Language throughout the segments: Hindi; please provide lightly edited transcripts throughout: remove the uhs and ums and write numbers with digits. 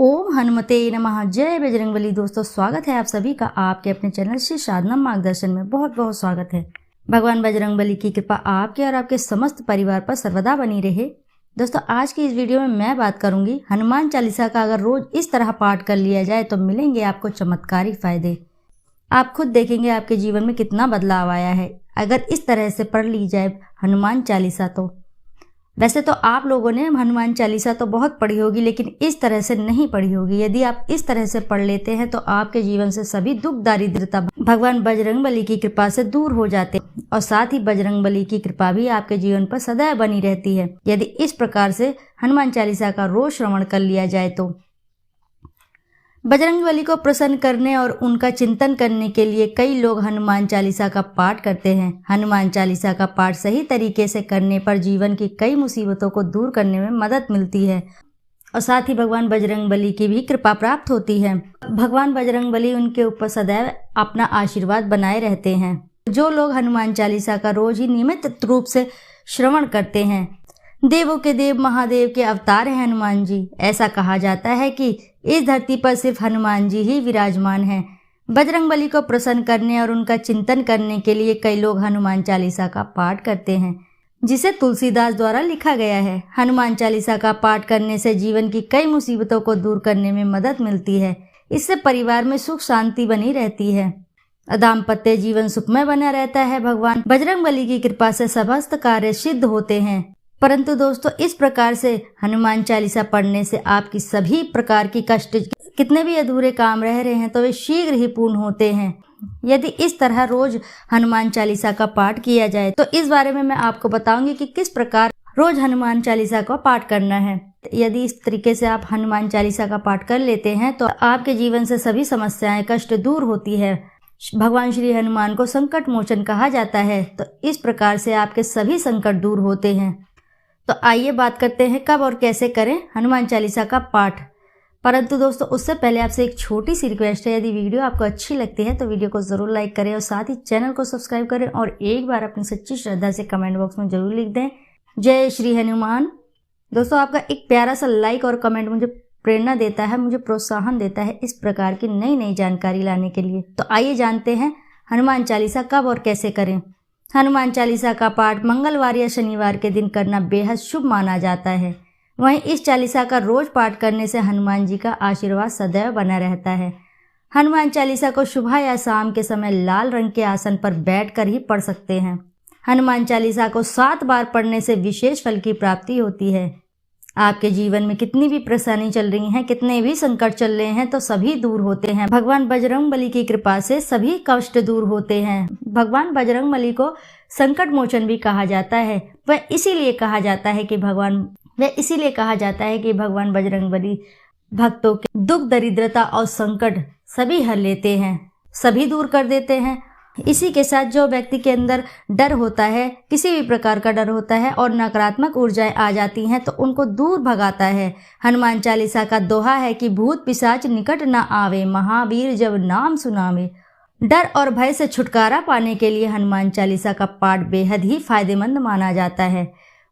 ओम हनुमते नमः। जय बजरंगबली। दोस्तों, स्वागत है आप सभी का आपके अपने चैनल श्री साधना मार्गदर्शन में। बहुत बहुत स्वागत है। भगवान बजरंगबली की कृपा आपके और आपके समस्त परिवार पर सर्वदा बनी रहे। दोस्तों, आज की इस वीडियो में मैं बात करूंगी हनुमान चालीसा का अगर रोज इस तरह पाठ कर लिया जाए तो मिलेंगे आपको चमत्कारिक फायदे। आप खुद देखेंगे आपके जीवन में कितना बदलाव आया है अगर इस तरह से पढ़ ली जाए हनुमान चालीसा। तो वैसे तो आप लोगों ने हनुमान चालीसा तो बहुत पढ़ी होगी, लेकिन इस तरह से नहीं पढ़ी होगी। यदि आप इस तरह से पढ़ लेते हैं तो आपके जीवन से सभी दुख दारिद्रता भगवान बजरंगबली की कृपा से दूर हो जाते हैं और साथ ही बजरंगबली की कृपा भी आपके जीवन पर सदैव बनी रहती है यदि इस प्रकार से हनुमान चालीसा का रोज श्रवण कर लिया जाए तो। बजरंगबली को प्रसन्न करने और उनका चिंतन करने के लिए कई लोग हनुमान चालीसा का पाठ करते हैं। हनुमान चालीसा का पाठ सही तरीके से करने पर जीवन की कई मुसीबतों को दूर करने में मदद मिलती है और साथ ही भगवान बजरंगबली की भी कृपा प्राप्त होती है। भगवान बजरंगबली उनके ऊपर सदैव अपना आशीर्वाद बनाए रहते हैं। जो लोग हनुमान चालीसा का रोज ही नियमित रूप से श्रवण करते हैं, देवों के देव महादेव के अवतार हैं हनुमान जी। ऐसा कहा जाता है कि इस धरती पर सिर्फ हनुमान जी ही विराजमान हैं। बजरंगबली को प्रसन्न करने और उनका चिंतन करने के लिए कई लोग हनुमान चालीसा का पाठ करते हैं, जिसे तुलसीदास द्वारा लिखा गया है। हनुमान चालीसा का पाठ करने से जीवन की कई मुसीबतों को दूर करने में मदद मिलती है। इससे परिवार में सुख शांति बनी रहती है, दाम्पत्य जीवन सुखमय बना रहता है। भगवान बजरंगबली की कृपा से समस्त कार्य सिद्ध होते हैं। परंतु दोस्तों, इस प्रकार से हनुमान चालीसा पढ़ने से आपकी सभी प्रकार की कष्ट, कितने भी अधूरे काम रह रहे हैं तो वे शीघ्र ही पूर्ण होते हैं यदि इस तरह रोज हनुमान चालीसा का पाठ किया जाए। तो इस बारे में मैं आपको बताऊंगी कि किस प्रकार रोज हनुमान चालीसा का पाठ करना है। यदि इस तरीके से आप हनुमान चालीसा का पाठ कर लेते हैं तो आपके जीवन से सभी समस्याएं, कष्ट दूर होती है। भगवान श्री हनुमान को संकट मोचन कहा जाता है, तो इस प्रकार से आपके सभी संकट दूर होते हैं। तो आइए बात करते हैं कब और कैसे करें हनुमान चालीसा का पाठ। परंतु दोस्तों, उससे पहले आपसे एक छोटी सी रिक्वेस्ट है, यदि वीडियो आपको अच्छी लगती है तो वीडियो को ज़रूर लाइक करें और साथ ही चैनल को सब्सक्राइब करें और एक बार अपनी सच्ची श्रद्धा से कमेंट बॉक्स में ज़रूर लिख दें जय श्री हनुमान। दोस्तों, आपका एक प्यारा सा लाइक और कमेंट मुझे प्रेरणा देता है, मुझे प्रोत्साहन देता है इस प्रकार की नई नई जानकारी लाने के लिए। तो आइए जानते हैं हनुमान चालीसा कब और कैसे करें। हनुमान चालीसा का पाठ मंगलवार या शनिवार के दिन करना बेहद शुभ माना जाता है। वहीं इस चालीसा का रोज पाठ करने से हनुमान जी का आशीर्वाद सदैव बना रहता है। हनुमान चालीसा को सुबह या शाम के समय लाल रंग के आसन पर बैठकर ही पढ़ सकते हैं। हनुमान चालीसा को 7 बार पढ़ने से विशेष फल की प्राप्ति होती है। आपके जीवन में कितनी भी परेशानी चल रही है, कितने भी संकट चल रहे हैं तो सभी दूर होते हैं। भगवान बजरंगबली की कृपा से सभी कष्ट दूर होते हैं। भगवान बजरंगबली को संकट मोचन भी कहा जाता है। वह इसीलिए कहा जाता है कि भगवान बजरंगबली भक्तों के दुख दरिद्रता और संकट सभी हर लेते हैं, सभी दूर कर देते हैं। इसी के साथ जो व्यक्ति के अंदर डर होता है, किसी भी प्रकार का डर होता है और नकारात्मक ऊर्जाएं आ जाती हैं तो उनको दूर भगाता है। हनुमान चालीसा का दोहा है कि भूत पिशाच निकट न आवे, महावीर जब नाम सुनावे। डर और भय से छुटकारा पाने के लिए हनुमान चालीसा का पाठ बेहद ही फायदेमंद माना जाता है।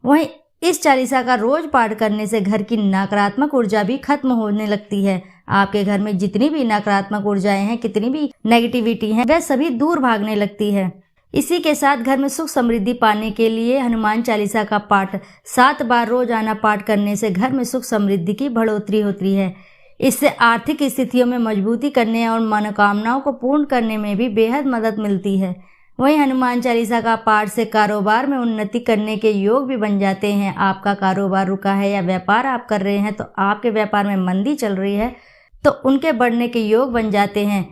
वहीं इस चालीसा का रोज पाठ करने से घर की नकारात्मक ऊर्जा भी खत्म होने लगती है। आपके घर में जितनी भी नकारात्मक ऊर्जाएं हैं, कितनी भी नेगेटिविटी है, वह सभी दूर भागने लगती है। इसी के साथ घर में सुख समृद्धि पाने के लिए हनुमान चालीसा का पाठ 7 बार रोजाना पाठ करने से घर में सुख समृद्धि की बढ़ोतरी होती है। इससे आर्थिक स्थितियों में मजबूती करने और मनोकामनाओं को पूर्ण करने में भी बेहद मदद मिलती है। वहीं हनुमान चालीसा का पाठ से कारोबार में उन्नति करने के योग भी बन जाते हैं। आपका कारोबार रुका है या व्यापार आप कर रहे हैं तो आपके व्यापार में मंदी चल रही है तो उनके बढ़ने के योग बन जाते हैं।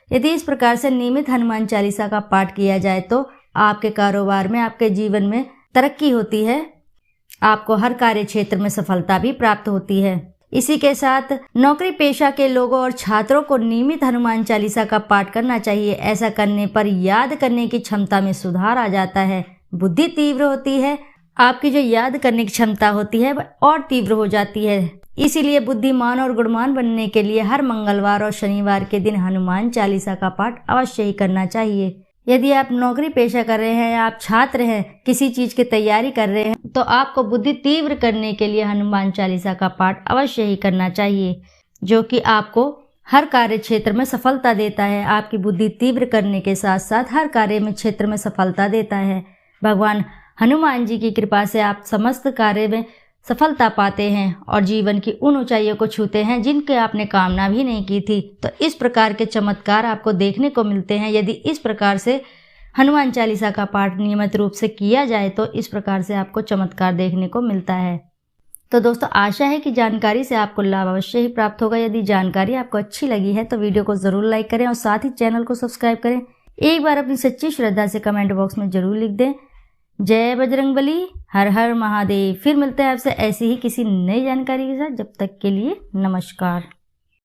यदि इस प्रकार से नियमित हनुमान चालीसा का पाठ किया जाए तो आपके कारोबार में, आपके जीवन में तरक्की होती है। आपको हर कार्य क्षेत्र में सफलता भी प्राप्त होती है। इसी के साथ नौकरी पेशा के लोगों और छात्रों को नियमित हनुमान चालीसा का पाठ करना चाहिए। ऐसा करने पर याद करने की क्षमता में सुधार आ जाता है, बुद्धि तीव्र होती है, आपकी जो याद करने की क्षमता होती है वह और तीव्र हो जाती है। इसीलिए बुद्धिमान और गुणवान बनने के लिए हर मंगलवार और शनिवार के दिन हनुमान चालीसा का पाठ अवश्य ही करना चाहिए। यदि आप नौकरी पेशा कर रहे हैं या आप छात्र हैं, किसी चीज की तैयारी कर रहे हैं, तो आपको बुद्धि तीव्र करने के लिए हनुमान चालीसा का पाठ अवश्य ही करना चाहिए। जो कि आपको हर कार्य क्षेत्र में सफलता देता है। आपकी बुद्धि तीव्र करने के साथ साथ हर कार्य में क्षेत्र में सफलता देता है। भगवान हनुमान जी की कृपा से आप समस्त कार्य में सफलता पाते हैं और जीवन की उन ऊंचाइयों को छूते हैं जिनके आपने कामना भी नहीं की थी। तो इस प्रकार के चमत्कार आपको देखने को मिलते हैं। यदि इस प्रकार से हनुमान चालीसा का पाठ नियमित रूप से किया जाए तो इस प्रकार से आपको चमत्कार देखने को मिलता है। तो दोस्तों, आशा है कि जानकारी से आपको लाभ अवश्य ही प्राप्त होगा। यदि जानकारी आपको अच्छी लगी है तो वीडियो को ज़रूर लाइक करें और साथ ही चैनल को सब्सक्राइब करें। एक बार अपनी सच्ची श्रद्धा से कमेंट बॉक्स में ज़रूर लिख दें, जय बजरंगबली, हर हर महादेव। फिर मिलते हैं आपसे ऐसी ही किसी नई जानकारी के साथ। जब तक के लिए नमस्कार।